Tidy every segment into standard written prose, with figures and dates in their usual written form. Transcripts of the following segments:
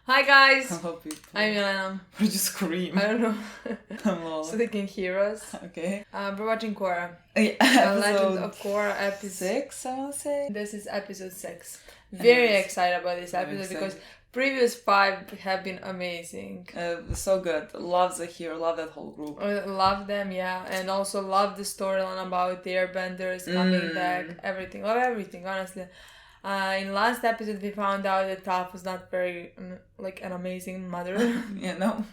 Hi guys! Hello people. I'm Milena. Why did you scream? I don't know. I'm Lola. So they can hear us. Okay. We're watching Korra. Yeah, Legend of Korra episode 6, I want to say. This is episode 6. Very excited about this episode because previous 5 have been amazing. So good. Love Zaheer, love that whole group. Love them, yeah. And also love the storyline about the airbenders coming back. Everything. Love everything, honestly. In last episode, we found out that Toph was not very, an amazing mother. Yeah, no.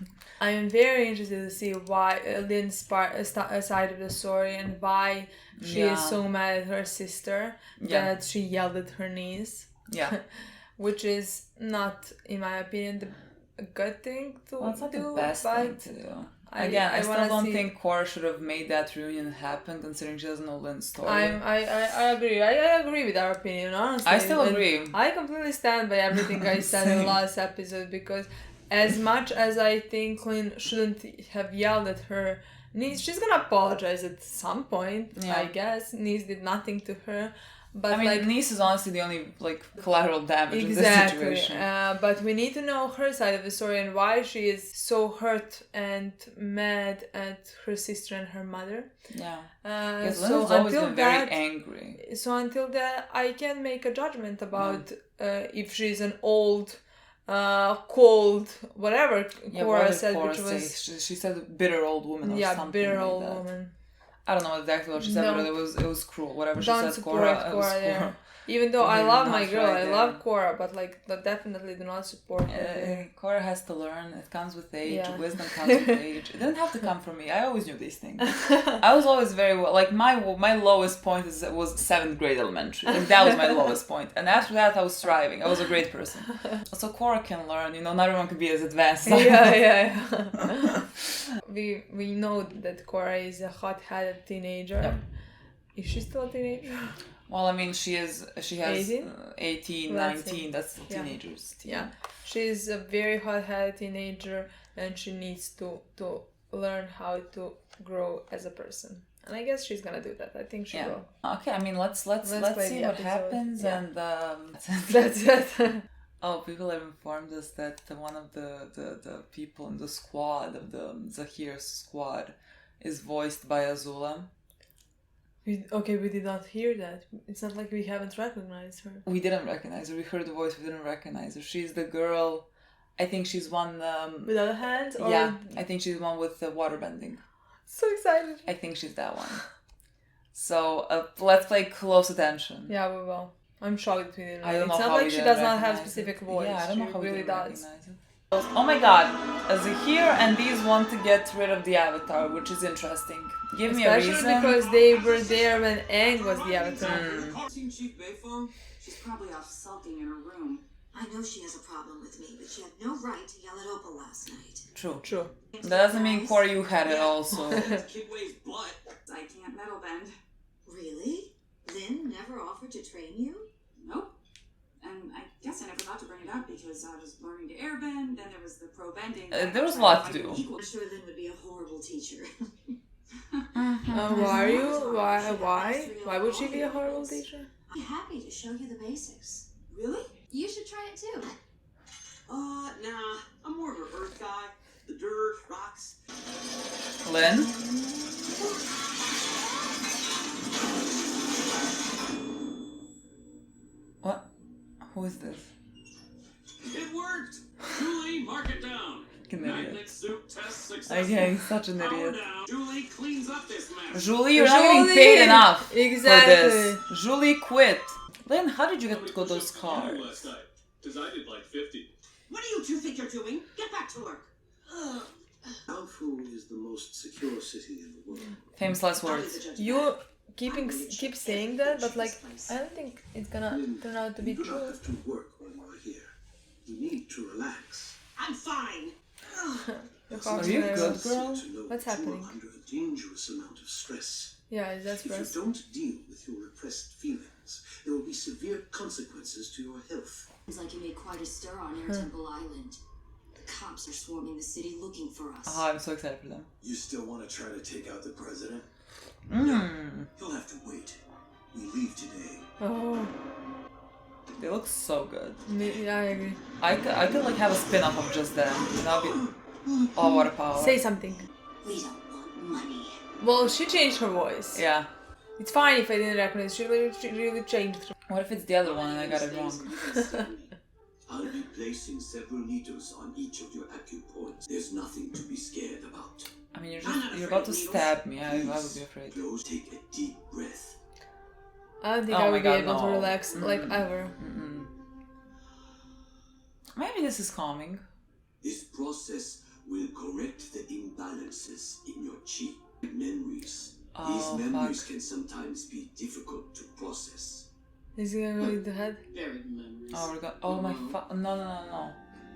I am very interested to see why Lynn's side of the story and why she is so mad at her sister that she yelled at her niece. Yeah. Which is not, in my opinion, a good thing to do. It's not the best thing to do. I still don't think Korra should have made that reunion happen, considering she doesn't know Lynn's story. I agree. I agree with our opinion, honestly. I still agree. I completely stand by everything I said in the last episode, because as much as I think Lynn shouldn't have yelled at her niece, she's gonna apologize at some point, I guess. Niece did nothing to her. But niece is honestly the only collateral damage in this situation. But we need to know her side of the story and why she is so hurt and mad at her sister and her mother. Yeah. So always been very angry. So until that, I can make a judgment about if she's an old, cold, whatever Korra said, which was she said bitter old woman or something. Yeah, bitter like old that. woman. I don't know exactly what she said, but it was cruel. Whatever she said, Korra, it was Korra. Even though I love my girl, I love Korra, but definitely do not support her. Korra has to learn. It comes with age. Wisdom comes with age. It didn't have to come from me. I always knew these things. I was always very well. My lowest point was 7th grade elementary. That was my lowest point. And after that, I was thriving. I was a great person. So Korra can learn. Not everyone can be as advanced. Yeah. We know that Korra is a hot-headed teenager. Yep. Is she still a teenager? Well, she has 18, 19, that's the teenagers. Yeah, she's a very hot-headed teenager and she needs to learn how to grow as a person. And I guess she's gonna do that. I think she will. Okay, let's see what happens and that's it. Oh, people have informed us that one of the people in the squad of the Zaheer squad is voiced by Azula. We did not hear that. It's not like we haven't recognized her. We didn't recognize her. We heard the voice, we didn't recognize her. She's the girl, I think she's one... without hands? Or... Yeah, I think she's one with the water bending. So excited. I think she's that one. So, let's play close attention. Yeah, we will. I'm shocked we didn't. It's not like she does not have specific voice. Yeah, I don't know how really we does. Recognize it. Oh my god, Zaheer and these want to get rid of the Avatar, which is interesting. Give me a reason. Especially because they were there when Aang was the Avatar. Seen Chief Bayfeng? She's probably off sulking in her room. I know she has a problem with me, but she had no right to yell at Opal last night. True. That doesn't mean, Korra, you had it also. Kidway's butt. I can't metal bend. Really? Lynn never offered to train you? Nope. And I guess I never got to bring it up because I was learning to airbend, then there was the pro bending. There was a lot to do. I'm sure Lynn would be a horrible teacher. Why would she be a horrible teacher? I'm happy to show you the basics. Really? You should try it too. Nah. I'm more of an earth guy. The dirt, rocks. Lynn? What? Who is this? It worked! Julie, mark it down. Magnet soup test successful. Okay, he's such an idiot. Julie cleans up this mess. Julie, you're not getting paid enough for this. Exactly. Julie, quit. Lynn, how did you get those cards? Last night? Because I did like 50. What do you two think you're doing? Get back to work. Alfu is the most secure city in the world. Famous last words. You keep saying that, but I don't think it's gonna turn out to be true. You do not have to work when you are here. You need to relax. I'm fine. Are you good, girl? What's happening? You are under a dangerous amount of stress. Yeah, is that stress? If you don't deal with your repressed feelings, there will be severe consequences to your health. Seems like you made quite a stir on Air Temple Island. The cops are swarming the city looking for us. Oh, I'm so excited for them. You still want to try to take out the president? No. He'll have to wait. We leave today. Oh. They look so good. Yeah, I agree. I could like have a spin-off of just them. And that'd be all water power. Say something. We don't want money. Well, she changed her voice. Yeah. It's fine if I didn't recognize. She really changed. What if it's the other one and I got it wrong? I'll be placing several needles on each of your acupoints. There's nothing to be scared about. I mean, you're about to stab me. I would be afraid. Close, take a deep breath. I don't think Oh I my would God, be able to no. relax like ever. Maybe this is calming. This process will correct the imbalances in your chi memories. Oh, These memories fuck. can sometimes be difficult to process. Is he gonna leave the head? Buried memories. Oh, we're going. Oh my fuck. No.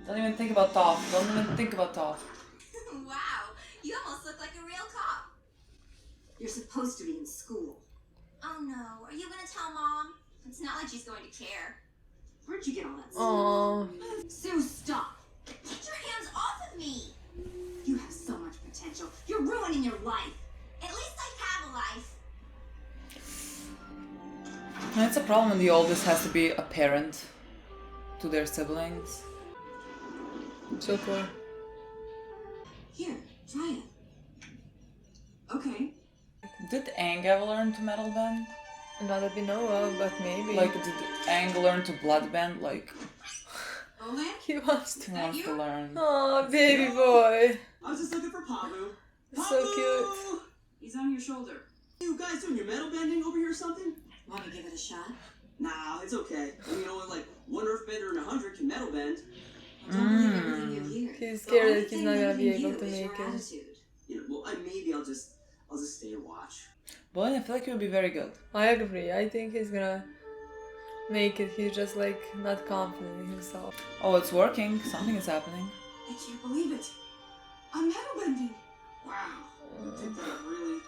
Don't even think about Toph. Don't even think about Toph. Wow, you almost look like a real cop. You're supposed to be in school. Oh no, are you gonna tell Mom? It's not like she's going to care. Where'd you get all that stuff? Oh, Sue, stop! Get your hands off of me! You have so much potential. You're ruining your life. At least I have a life. And it's a problem when the oldest has to be a parent to their siblings. so cool. Here, try it. Okay. Did Aang ever learn to metal bend? Not that we know of, but maybe. Like, did Aang learn to blood bend? Like, Olan? he wants to. he wants to learn. Oh, baby boy. I was just looking for Pabu. So cute. He's on your shoulder. You guys doing your metal bending over here or something? Want to give it a shot? Nah, it's okay. I mean, only like one earthbender in 100 can metal bend. Don't believe everything you hear. He's The scared only that he's thing not gonna be limiting able to you is make your it. attitude. You know, well, maybe I'll just stay and watch. But I feel like he would be very good. I agree. I think he's gonna make it. He's just like not confident in himself. Oh, it's working. Something is happening. I can't believe it. I'm metal bending. Wow. You did that really,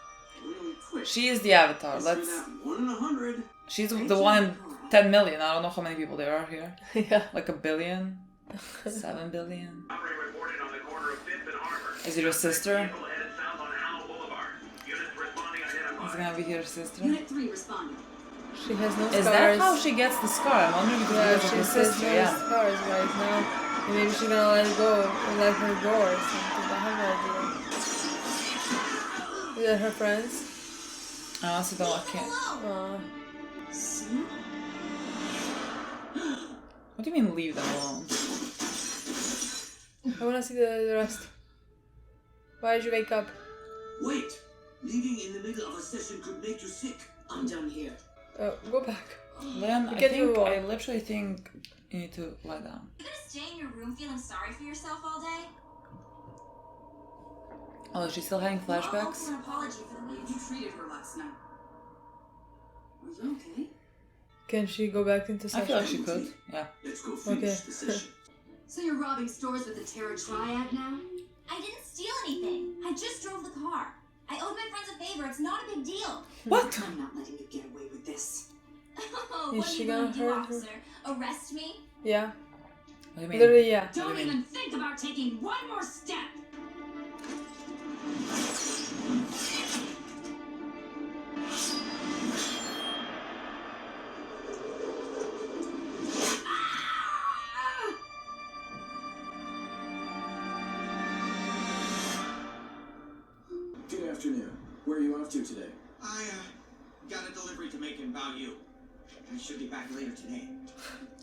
really quick. She is the avatar. Let's Let's. do that 1 in 100. She's the one in 10 million. I don't know how many people there are here. Yeah. Like 1 billion? 7 billion? Operator reported on the corner of 5th and Harbor. Is it your sister? Vehicle headed south on Howell Boulevard. Units responding identified. Is it gonna be your sister? Unit 3 responding. She has no Is scars. that how she gets the scar? I'm wondering if Yeah, it's she because of her says sister. no Yeah. scars right now. And maybe she's gonna let it go or let her go or something. I have no idea. Is that her friends? I honestly don't like it. Oh. Sue? What do you mean leave them alone? I wanna see the rest. Why did you wake up? Wait! Leaving in the middle of a session could make you sick. I'm done here. Go back. Then Get you I up. literally think you need to lie down. You gonna stay in your room feeling sorry for yourself all day? Oh, is she still having I'll flashbacks? offer an apology for the way You treated her last night. Are you okay? Can she go back into I session? feel like she could. Yeah. Let's go finish Okay. the session. So you're robbing stores with the Terror Triad now? I didn't steal anything. I just drove the car. I owed my friends a favor. It's not a big deal. What? I'm not letting you get away with this. Oh, Is what are she you gonna gonna do, hurt her? officer? Arrest me? Yeah. What do you mean? Literally, yeah. What do Don't you mean? even think about taking one more step! Good afternoon. Where are you off to today? I got a delivery to make in Baoyu. I should get back later today.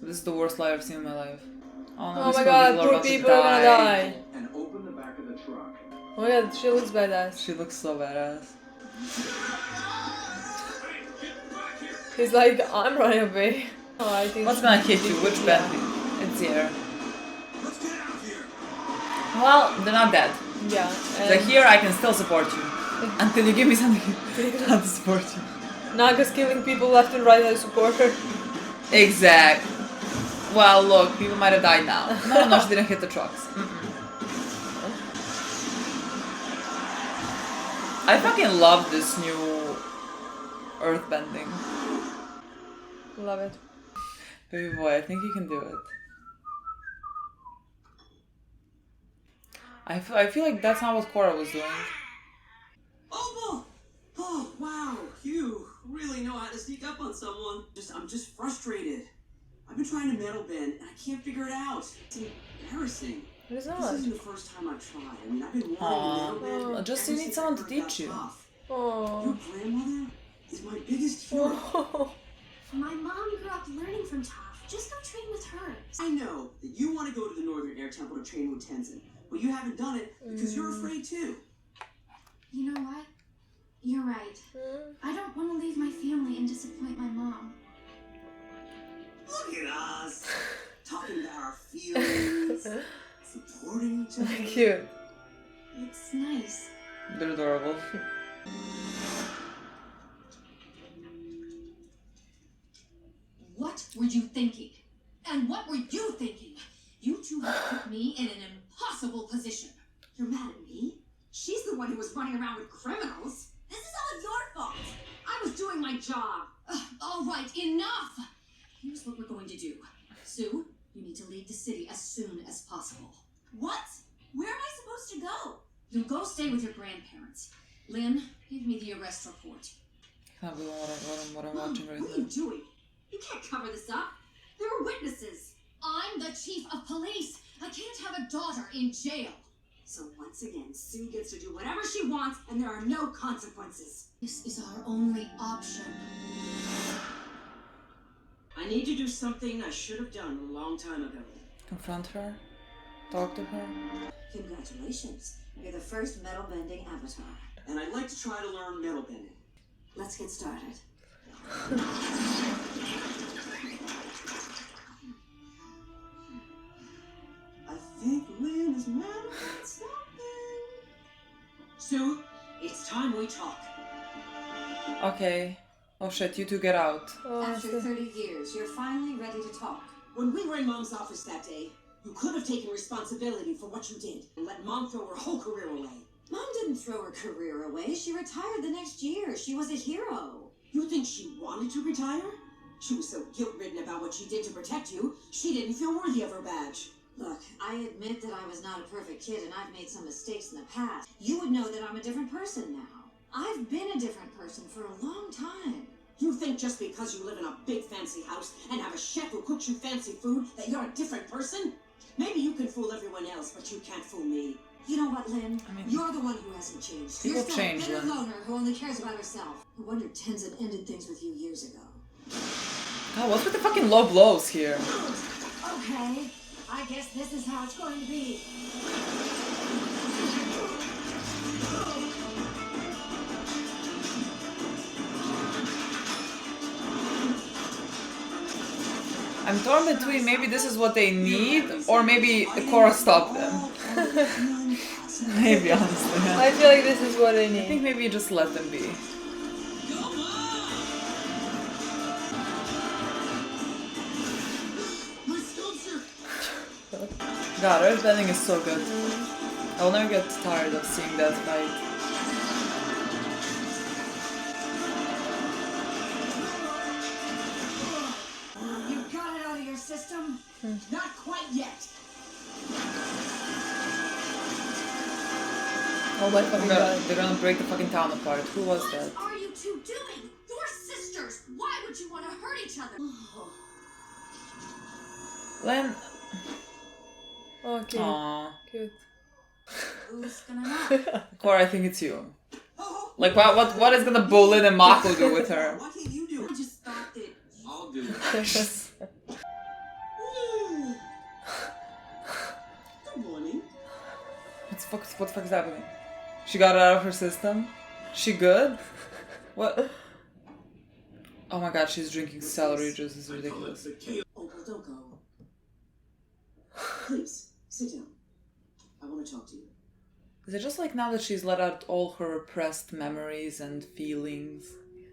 This is the worst lie I've seen in my life. Oh no, Oh these my poor god, people are poor about to people are gonna die. And open the back of the truck. Oh my god, she looks badass. She looks so badass. Hey, get back here! He's like, I'm running away. Oh, I think. What's gonna hit you? Which Bentley? It's here. Let's get out of here! Well, they're not dead. Yeah. Like here, I can still support you. Until you give me something not to support you. Naga's killing people left and right as a supporter. Exact. Well, look, people might have died now. No, she didn't hit the trucks. I fucking love this new earthbending. Love it. Baby boy, I think you can do it. I feel like that's not what Korra was doing. Opal! Oh, wow. You really know how to sneak up on someone. I'm just frustrated. I've been trying to metal bend and I can't figure it out. It's embarrassing. It's This not. isn't the first time I've tried. I mean, I've been wanting to metal bend. Just ever you need since someone I to heard teach that you. cough. Oh. Your grandmother is my biggest hero. My mom grew up learning from Toph. Just go train with her. I know that you want to go to the Northern Air Temple to train with Tenzin, but you haven't done it because you're afraid too. You know what? You're right. I don't want to leave my family and disappoint my mom. Look at us, talking about our feelings, supporting each other. Cute. It's nice. They're adorable. What were you thinking? And what were you thinking? You two have put me in an impossible position. You're mad at me? She's the one who was running around with criminals. This is all your fault. I was doing my job. All right, enough. Here's what we're going to do. Sue, you need to leave the city as soon as possible. What? Where am I supposed to go? You go stay with your grandparents. Lynn, give me the arrest report. Can't believe what I'm Mom, watching right what are now. you doing? You can't cover this up. There are witnesses. I'm the chief of police. I can't have a daughter in jail. So once again, Sue gets to do whatever she wants, and there are no consequences. This is our only option. I need to do something I should have done a long time ago. Confront her? Talk to her? Congratulations. You're the first metal bending avatar. And I'd like to try to learn metal bending. Let's get started. I think Lynn is mad about something. Sue, it's time we talk. Okay. Oh shit, you two get out. After 30 years, you're finally ready to talk. When we were in Mom's office that day, you could have taken responsibility for what you did and let Mom throw her whole career away. Mom didn't throw her career away. She retired the next year. She was a hero. You think she wanted to retire? She was so guilt-ridden about what she did to protect you, she didn't feel worthy of her badge. Look, I admit that I was not a perfect kid and I've made some mistakes in the past. You would know that I'm a different person now. I've been a different person for a long time. You think just because you live in a big fancy house and have a chef who cooks you fancy food that you're a different person? Maybe you can fool everyone else, but you can't fool me. You know what, Lynn? I mean, You're the one who hasn't changed. people You're still change, a bitter Lynn. loner who only cares about herself. No wonder Tenzin ended things with you years ago. God, what's with the fucking low blows here? Okay, I guess this is how it's going to be. I'm torn between maybe this is what they need, or maybe Korra stopped them. Maybe, honestly. I feel like this is what I I think need. maybe you just let them be. My sculpture! God, airbending is so good. I'll never get tired of seeing that fight. You got it out of your system? Not quite yet. Oh my fucking god. They're gonna break the fucking town apart. Who was that? What are you two doing? You're sisters. Why would you want to hurt each other? Len. Okay. Aww. Cute. Who's gonna knock? Korra, I think it's you. Like, what is gonna Bolin and Mako do with her? Why can't you do I it? just thought that I'll do it. Good morning. What the fuck is happening? She got it out of her system? She good? What? Oh my god, she's drinking celery juice. This is ridiculous. Oh, well, don't go. Please, sit down. I want to talk to you. Is it just like now that she's let out all her repressed memories and feelings,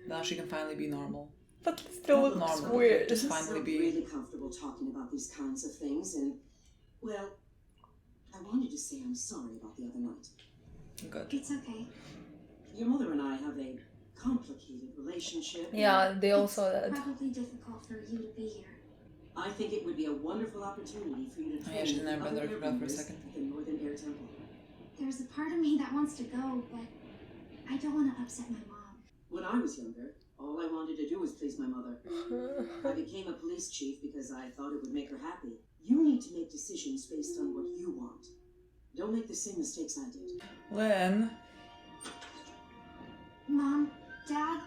now she can finally be normal? But it still looks Normal. weird. Just I finally feel be... really comfortable talking about these kinds of things, and, well, I wanted to say I'm sorry about the other night. Good. it's okay. Your mother and I have a complicated relationship. Yeah, they all saw that. Probably difficult for you to be here. I think it would be a wonderful opportunity for you to Oh yeah, she's an train with airbender, I other forgot for a airbenders second. at the Northern Air Temple. There's a part of me that wants to go, but I don't want to upset my mom. When I was younger, All I wanted to do was please my mother. I became a police chief because I thought it would make her happy. You need to make decisions based on what you want. Don't make the same mistakes I did. Lynn. Mom, Dad,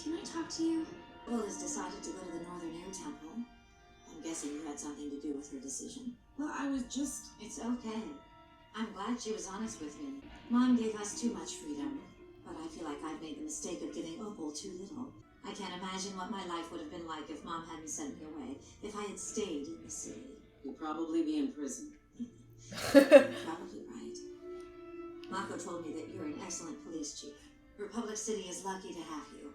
can I talk to you? Will has decided to go to the Northern Air Temple. I'm guessing you had something to do with her decision. Well, I was just... It's okay. I'm glad she was honest with me. Mom gave us too much freedom, but I feel like I've made the mistake of giving Opal too little. I can't imagine what my life would have been like if Mom hadn't sent me away, if I had stayed in the city. You'd probably be in prison. Probably right. Mako told me that you're an excellent police chief. Republic City is lucky to have you.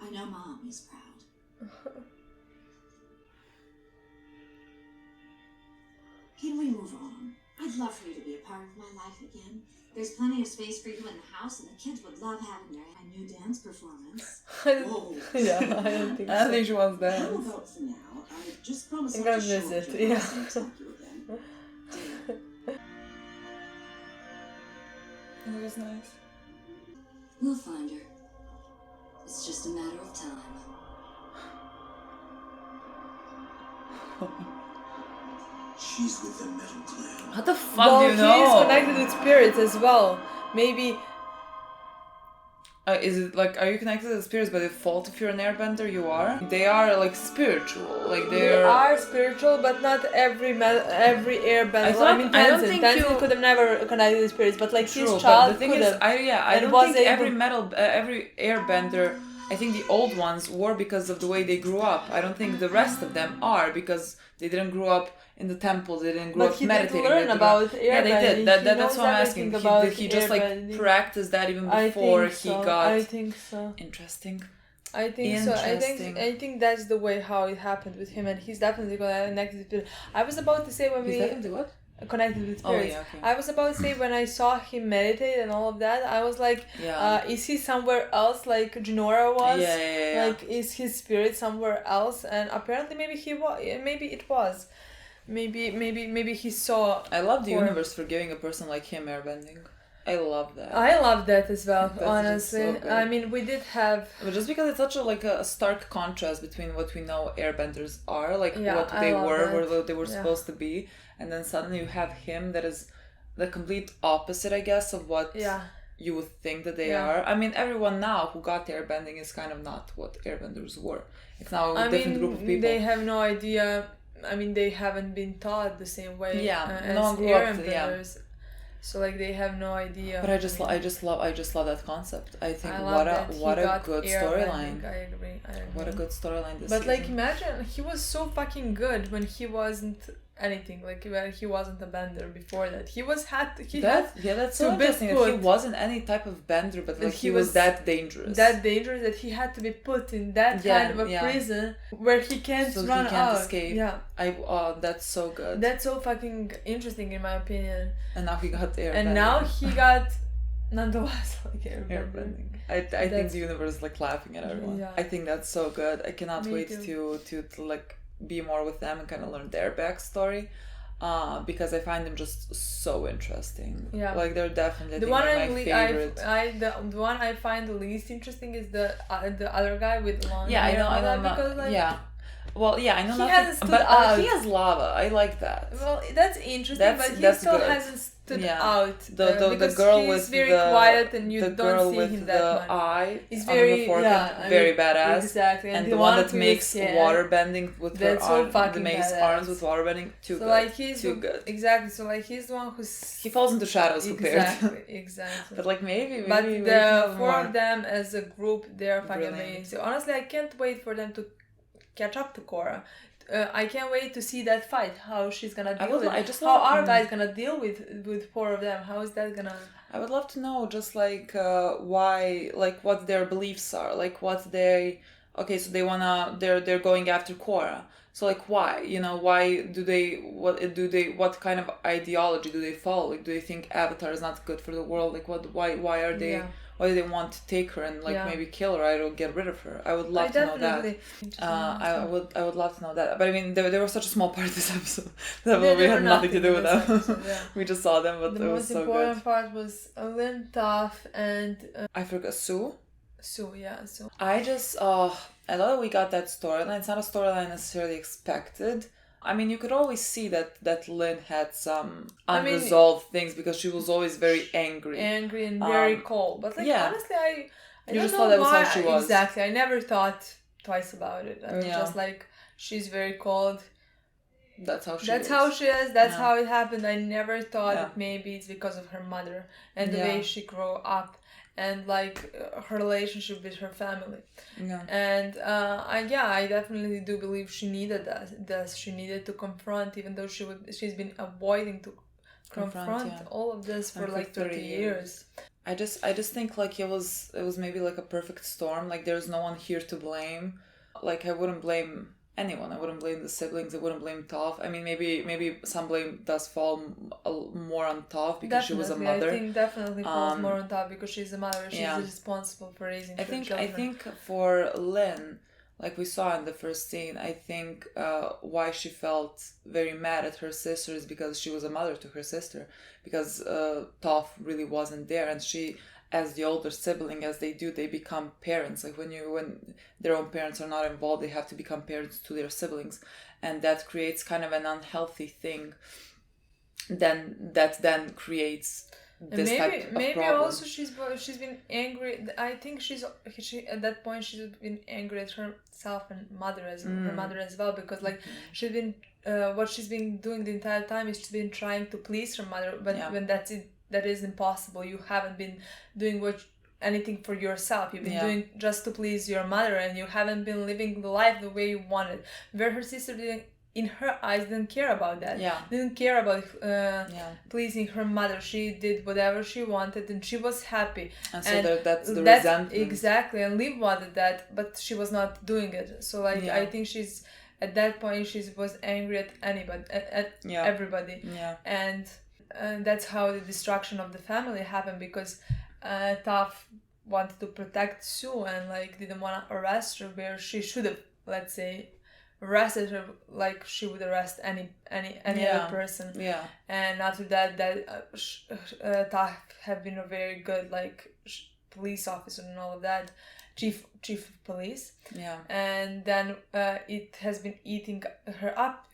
I know Mom is proud. Can we move on? I'd love for you to be a part of my life again. There's plenty of space for you in the house, and the kids would love having their new dance performance. Whoa. Yeah, I don't think I don't so. think she wants that. How about for now? I just promise I'm not gonna to show visit, up to your yeah. house next time you again. Deal. It was nice. We'll find her. It's just a matter of time. She's with the Metal Clan. How the fuck Well, do you know? he's connected with spirits as well. Maybe... Is it like, are you connected to the spirits by default if you're an airbender? You are? They are like spiritual. Like They they're... are spiritual, but not every airbender. I Tenzin. don't think Tenzin you- could have never connected with spirits, but like True, his but child the thing could is, have. I and don't was think able- every airbender, I think the old ones were because of the way they grew up. I don't think the rest of them are because they didn't grow up in the temples, they didn't grow But up he meditating. did learn they didn't- about airbending. Yeah, they did. That's knows what I'm asking. everything about Did he just like airbending. practice that even I before think he so. got... I think so. Interesting. I think so. Interesting. I think that's the way how it happened with him, and he's definitely connected with spirits. I was about to say when He's we definitely what? connected with Oh, spirits. yeah, okay. I was about to say when I saw him meditate and all of that, I was like, Yeah. is he somewhere else like Jinora was? Yeah. Like, is his spirit somewhere else? And apparently, maybe he was. Maybe it was. Maybe he saw. I love the Or- universe for giving a person like him airbending. I love that. I love that as well. That's just honestly, so good. I mean, we did have. But just because it's such a stark contrast between what we know airbenders are, like Yeah, what I they love were, that. what they were Yeah. supposed to be, and then suddenly you have him that is the complete opposite, I guess, of what Yeah. you would think that they Yeah. are. I mean, everyone now who got airbending is kind of not what airbenders were. It's now a I different mean, group of people. they have no idea. I mean, they haven't been taught the same way. Yeah, as no one grew up to- airbenders. So like they have no idea. But I just love that concept. I think I love that what he a got good airbending. storyline. I agree. What a good storyline this But like, season. imagine he was so fucking good when he wasn't anything. Like when he wasn't a bender before that. He That's so to be interesting that he put- wasn't any type of bender, but that like he he was was that dangerous. that dangerous that he had to be put in that Yeah, kind of a yeah. prison where he can't So he run can't out. escape. Yeah, That's so good. that's so fucking interesting in my opinion. And now he got the airbending. And now he got nonetheless like airbending. airbending. I think That's- the universe is like laughing at everyone. Yeah. I think that's so good. I cannot Me wait too. to like be more with them and kind of learn their backstory. Because I find them just so interesting. Yeah. Like they're definitely The I one think, my favorite. the one I find the least interesting is the other guy with long Yeah, I hair. know. I know. Because, like, Yeah. Well, yeah, I know he nothing. hasn't stood But out. he has lava. I like that. Well, that's interesting, That's- but he that's still good. hasn't stood Yeah. out. The because girl he's with very the quiet and you the don't girl see with him the that much. eye He's on very her forehead, very badass. Exactly, And the one that who makes is- yeah. water bending with her That's so arm, that fucking makes badass. arms with water bending, too So good. like he's too good. Exactly. So like he's the one who's He falls into shadows compared. Exactly. But like maybe But maybe the four more. of them as a group, they are fucking Brilliant. amazing. Honestly, I can't wait for them to catch up to Korra. I can't wait to see that fight. How she's gonna deal with it. I just how love- our guy's gonna deal with four of them. How is that gonna? I would love to know just like why, like what their beliefs are, like what they. Okay, so they're going after Korra. So like why, why do they what kind of ideology do they follow? Like do they think Avatar is not good for the world? Like why are they? Yeah. Why do they want to take her and like Yeah. maybe kill her? I don't get rid of her. I would love to know that. I would love to know that. But I mean, they were such a small part of this episode that They we were had nothing to do with nothing in them. this episode, yeah. We just saw them, but The it was most so important good. part was Lynn Tough and I forgot Sue. Sue, yeah, Sue. I just, I love that we got that storyline. It's not a storyline necessarily expected. I mean, you could always see that Lynn had some unresolved things because she was always very angry. Angry and very cold. But like, honestly, I you don't just know thought that was why. how she was. Exactly. I never thought twice about it. I was just like, she's very cold. That's how she is. That's how she is. That's how it happened. I never thought that maybe it's because of her mother and the way she grew up and like her relationship with her family. Yeah. And I definitely do believe she needed that. She needed to confront, even though she's been avoiding to confront all of this for like 30 years. I just think like it was maybe like a perfect storm. Like there's no one here to blame. Like I wouldn't blame anyone. I wouldn't blame the siblings. I wouldn't blame Toph. I mean, maybe some blame does fall more on Toph because she was a mother. I think definitely falls more on Toph because she's a mother. She's responsible for raising her children. I think for Lynn, like we saw in the first scene, I think why she felt very mad at her sister is because she was a mother to her sister. Because Toph really wasn't there, and she, as the older sibling, as they become parents. Like when their own parents are not involved, they have to become parents to their siblings, and that creates kind of an unhealthy thing. Then creates this type of maybe problem. also she's been angry. I think she at that point she's been angry at herself and her mother as well, because like she's been what she's been doing the entire time is she's been trying to please her mother, but when that is impossible. You haven't been doing anything for yourself. You've been doing just to please your mother, and you haven't been living the life the way you wanted. Where her sister in her eyes didn't care about that. Didn't care about pleasing her mother. She did whatever she wanted and she was happy. And so that's the resentment. Exactly. And Liv wanted that, but she was not doing it. So like I think she's at that point she was angry at anybody, at everybody. And that's how the destruction of the family happened, because Toph wanted to protect Sue and like didn't want to arrest her, where she should have, let's say, arrested her like she would arrest any other person. And after that Toph have been a very good like police officer and all of that, chief of police. And then it has been eating her up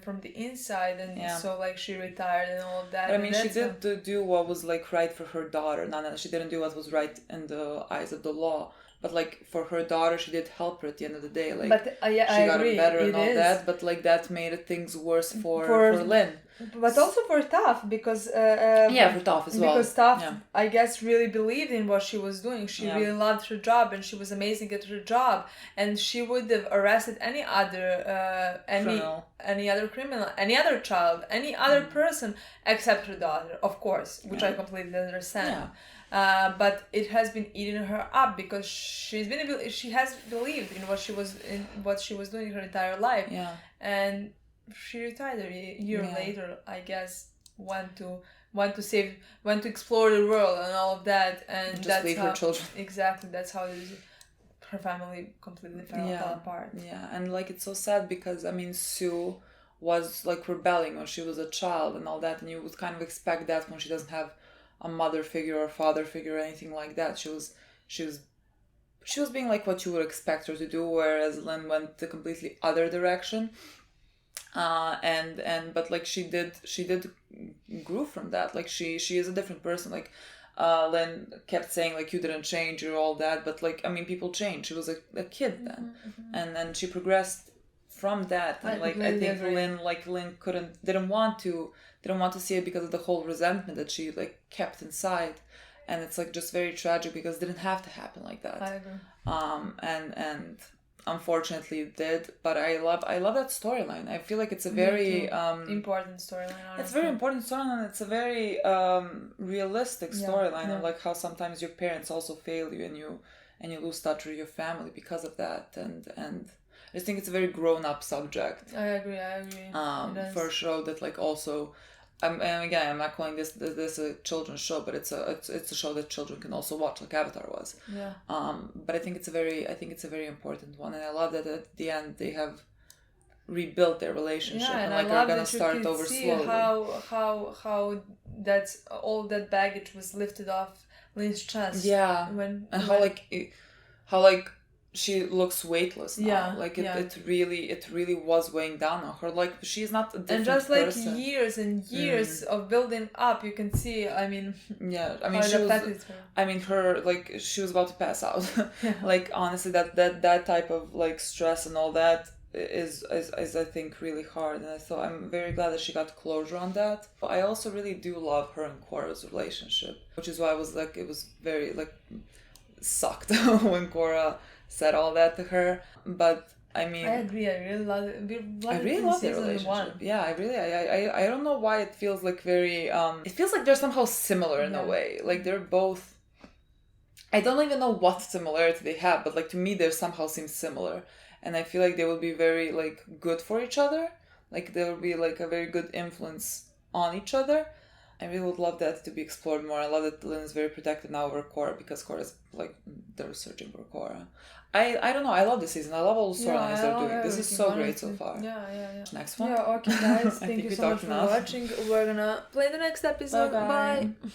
from the inside, and so like she retired and all of that. But I mean, she did do what was like right for her daughter. No, she didn't do what was right in the eyes of the law. But like for her daughter, she did help her at the end of the day. Like but, she got her better and all that. But like that made things worse for Lynn. But also for Toph, because for Toph as well. Because Toph, I guess, really believed in what she was doing. She really loved her job, and she was amazing at her job. And she would have arrested any other any other criminal, any other child, any other person except her daughter, of course, which I completely understand. But it has been eating her up, because she has believed in what she was doing her entire life. And she retired a year later, I guess, went to explore the world and all of that, and just that's leave how, her children. Exactly, that's how her family completely fell apart. And like it's so sad, because I mean Sue was like rebelling when she was a child and all that, and you would kind of expect that when she doesn't have a mother figure or father figure or anything like that. She was being like what you would expect her to do, whereas Lynn went the completely other direction. But like she did grew from that. Like she is a different person. Like Lynn kept saying like you didn't change or all that, but like I mean people change. She was a kid then, and then she progressed from that. And like I think Lynn didn't want to see it because of the whole resentment that she like kept inside, and it's like just very tragic because it didn't have to happen like that. I agree. And unfortunately it did, but I love that storyline. I feel like it's a very important storyline. Honestly. It's a very important storyline. It's a very realistic storyline, and like how sometimes your parents also fail you, and you lose touch with your family because of that. And I just think it's a very grown-up subject. I agree. For a show that like also. And again, I'm not calling this a children's show, but it's a show that children can also watch, like Avatar was. But I think it's a very important one, and I love that at the end they have rebuilt their relationship, and like are gonna start over slowly. How that's all that baggage was lifted off Lynn's chest. And how like how like she looks weightless now. Yeah, Like yeah. it really was weighing down on her. Like she's not a different And just like person. years and years of building up, you can see. I mean, yeah. I how mean, it she was. affected her. I mean, her like she was about to pass out. Yeah. Like honestly, that type of like stress and all that is I think really hard. And so I'm very glad that she got closure on that. I also really do love her and Korra's relationship, which is why I was like, it was very like sucked when Korra said all that to her. But I mean, I agree. I really love it. I really love their relationship. Yeah, I don't know why it feels like very it feels like they're somehow similar in a way. Like they're both, I don't even know what similarity they have, but like to me they somehow seem similar. And I feel like they will be very like good for each other. Like they will be like a very good influence on each other. I really would love that to be explored more. I love that Lynn is very protective now over Korra because Korra's like, they're searching for Korra. I don't know, I love this season. I love all the storylines they're doing. This is so great so far. Yeah. Next one? Yeah, okay guys, thank you so much for watching. We're gonna play the next episode. Bye. Bye.